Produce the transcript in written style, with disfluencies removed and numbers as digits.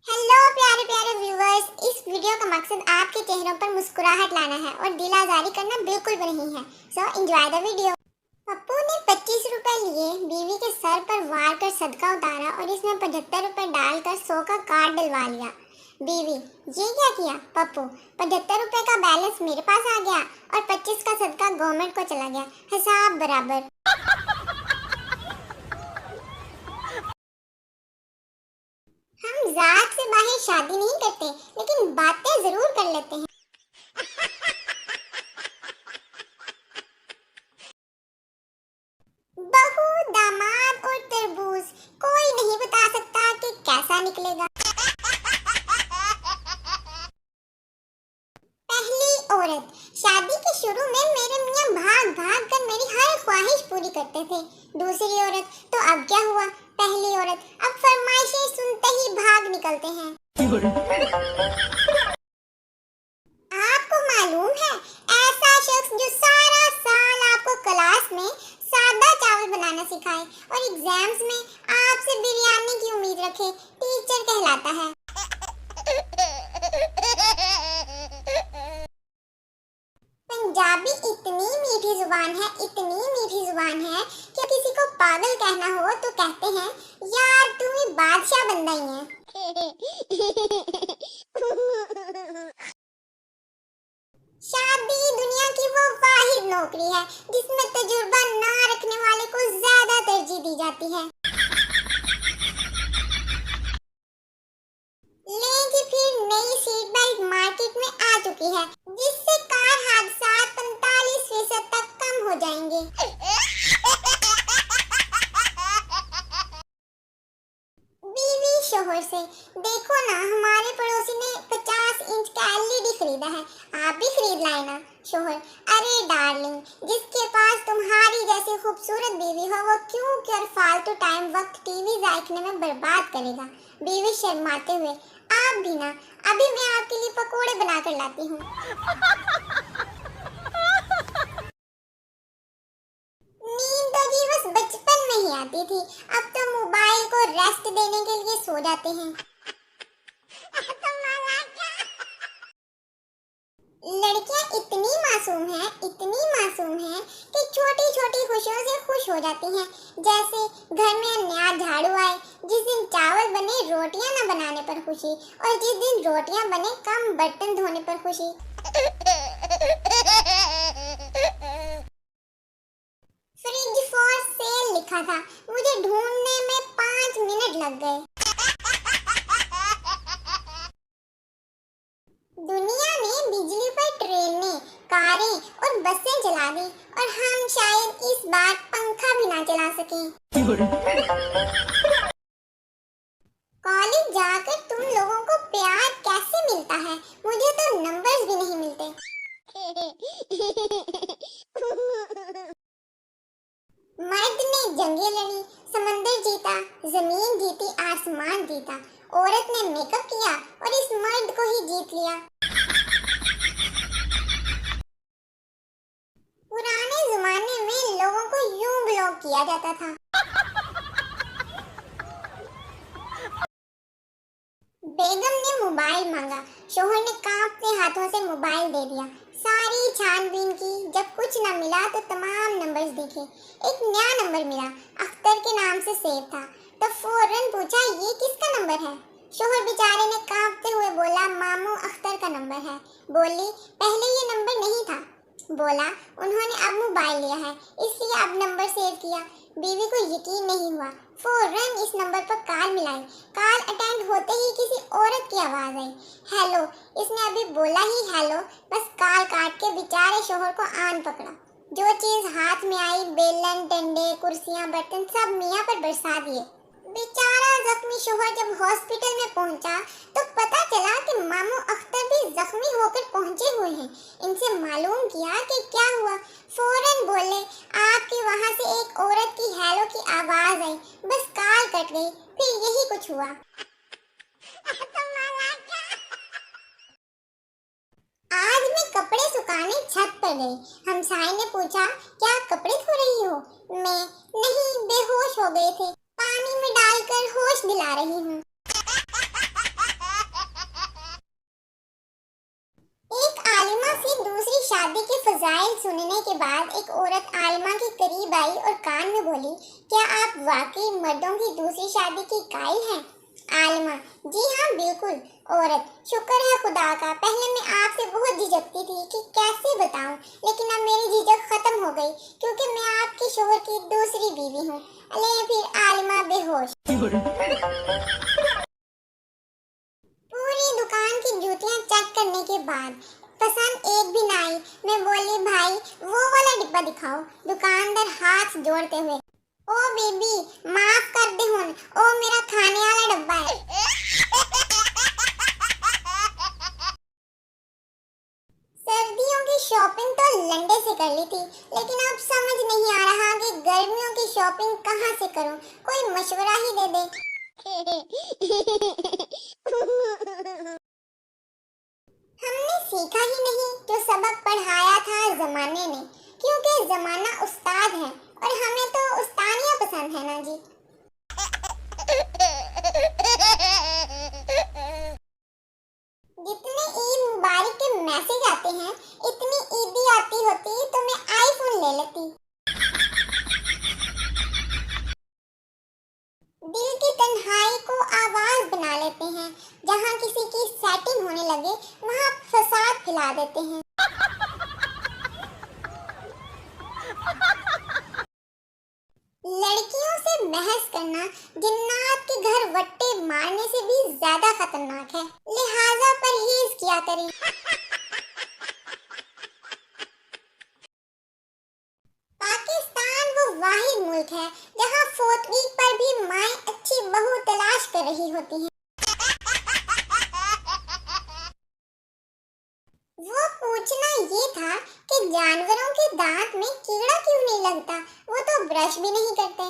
Hello प्यारे प्यारे viewers. इस वीडियो का मकसद आपके चेहरों पर मुस्कुराहट लाना है और दिल आजारी करना बिल्कुल भी नहीं है। So enjoy the video. Pappu ने 25 रुपए लिए, बीवी के सर पर वार कर सदका उतारा और इसमें 75 रुपए डालकर 100 का कार्ड डलवा लिया। बीवी, ये क्या किया? पप्पू, 75 रुपए का बैलेंस मेरे पास आ गया और 25 का सदका गवर्नमेंट को चला गया, हिसाब बराबर। हम जात से बाहर शादी नहीं करते, लेकिन बातें जरूर कर लेते हैं। बहू, दामाद और तरबूज, कोई नहीं बता सकता कि कैसा निकलेगा। पहली औरत। शादी के शुरू में मेरे मियाँ भाग भाग कर मेरी हर ख्वाहिश पूरी करते थे। दूसरी औरत। तो अब क्या हुआ? पहली औरत अब फरमाइशें सुनते ही भाग निकलते हैं। आपको मालूम है, ऐसा शख्स जो सारा साल आपको क्लास में सादा चावल बनाना सिखाए और एग्जाम्स में आपसे बिरयानी की उम्मीद रखे, टीचर कहलाता है। पंजाबी इतनी मीठी जुबान है, इतनी मीठी जुबान है कि किसी को पागल कहना हो तो कहते हैं, यार तुम्हें बादशाह बंदा ही है। शादी दुनिया की वो वाहिद नौकरी है जिसमें तजुर्बा ना रखने वाले को ज्यादा तरजीह दी जाती है। लेकिन फिर नई सीट बेल्ट मार्केट में आ चुकी है, जिससे कार हादसा 45% तक कम हो जाएंगे। बीवी शोहर से, देखो ना, हमारे पड़ोसी ने 50 इंच का एलईडी खरीदा है, आप भी खरीद लाए ना। शोहर, अरे डार्लिंग, जिसके पास तुम्हारी जैसी खूबसूरत बीवी हो वो क्यों कर फालतू टाइम वक्त टीवी देखने में बर्बाद करेगा। बीवी शर्माते हुए, आप भी ना, अभी मैं आपके लिए पकोड़े बना कर लाती हूँ। नींद तो जी बस बचपन में ही आती थी, अब तो मोबाइल को रेस्ट देने के लिए सो जाते हैं। लड़कियां इतनी मासूम हैं कि छोटी छोटी खुशियों से खुश हो जाती हैं। जैसे घर में नया झाड़ू आए, जिस दिन चावल बने रोटियां न बनाने पर खुशी, और जिस दिन रोटियां बने कम बर्तन धोने पर खुशी। फ्रिज फॉर सेल लिखा था, मुझे ढूंढने में 5 मिनट लग गए। दुनिया ने बिजली पर ट्रेनें, कारें और बसें चला दी और हम शायद इस बार पंखा भी ना चला सकें। कॉलेज जाकर तुम लोगों को प्यार कैसे मिलता है? मुझे तो नंबर्स भी नहीं मिलते। मर्द ने जंगें लड़ी, समंदर जीता, जमीन जीती, आसमान जीता। औरत ने मेकअप किया और इस मर्द को ही जीत लिया। पुराने जमाने में लोगों को यूं ब्लॉक किया जाता था। बेगम ने मोबाइल मांगा, शोहर ने कांपते हाथों से मोबाइल दे दिया। सारी छानबीन की, जब कुछ न मिला तो तमाम नंबर्स देखे। एक नया नंबर मिला, अख्तर के नाम से सेव था, तो फौरन पूछा, ये किसका नंबर है? शोहर बेचारे ने कांपते हुए बोला, मामू अख्तर का नंबर है। बोली, पहले ये नंबर नहीं था। बोला, उन्होंने अब मोबाइल लिया है इसलिए अब नंबर सेव किया। बीवी को यकीन नहीं हुआ, फौरन इस नंबर पर कॉल मिलाई। कॉल अटेंड होते ही किसी औरत की आवाज आई, हेलो। इसने अभी बोला ही हेलो, बस कॉल काट के बेचारे शोहर को आन पकड़ा। जो चीज हाथ में आई, बेलन, डंडे, कुर्सियां, बर्तन सब मियां पर बरसा दिए। बेचारा जख्मी शोहर जब हॉस्पिटल में पहुंचा तो पता चला कि मामू अख्तर भी जख्मी होकर पहुंचे हुए हैं। इनसे मालूम किया कि क्या हुआ, फौरन बोले, आपके वहां से एक औरत की हेलो की आवाज आई, बस कॉल कट गई, फिर यही कुछ हुआ। आज मैं कपड़े सुखाने छत पर गई। हमसाये ने पूछा, क्या कपड़े धो रही हो? मैं, नहीं, बेहोश हो गए थे, पानी में डालकर होश दिला रही हूँ। सुनने के बाद एक औरत आलिमा के करीब आई और कान में बोली, क्या आप वाकई मर्दों की दूसरी शादी की कायल हैं? आलिमा, जी हाँ बिल्कुल। औरत, शुक्र है खुदा का, पहले मैं आपसे बहुत झिझकती थी कि कैसे बताऊं, लेकिन अब मेरी झिझक खत्म हो गई क्योंकि मैं आपके शोहर की दूसरी बीवी हूँ। ले फिर आलिमा बेहोश। पूरी दुकान की जूतियां चेक करने के बाद पसंद एक भी ना आई। मैं बोली, भाई वो वाला डिब्बा दिखाओ। दुकानदार हाथ जोड़ते हुए, ओ बेबी माफ कर दे हुन, ओ मेरा खाने वाला डब्बा है। सर्दियों की शॉपिंग तो लंडे से कर ली थी, लेकिन अब समझ नहीं आ रहा कि गर्मियों की शॉपिंग कहाँ से करूं। कोई मशवरा ही दे दे। हमने सीखा ही नहीं जो सबक पढ़ाया था जमाने ने, क्योंकि जमाना उस्ताद है और हमें तो उस्तादियाँ पसंद है ना जी। जितने ईद मुबारक के मैसेज आते हैं, इतनी ईदी आती होती तो मैं आईफोन ले लेती। दिल की तन्हाई को आवाज बना लेते हैं, जहाँ किसी की सेटिंग होने लगे वहाँ फसाद फैला देते हैं। लड़कियों से बहस करना जिन्नात के घर वट्टे मारने से भी ज्यादा खतरनाक है, लिहाजा परहेज किया करें। पाकिस्तान वो वाहिद मुल्क है जहाँ फोतगी पर भी माएं अच्छी बहू तलाश कर रही होती हैं। वो पूछना ये था कि जानवरों के दांत में कीड़ा क्यों नहीं लगता, वो तो ब्रश भी नहीं करते।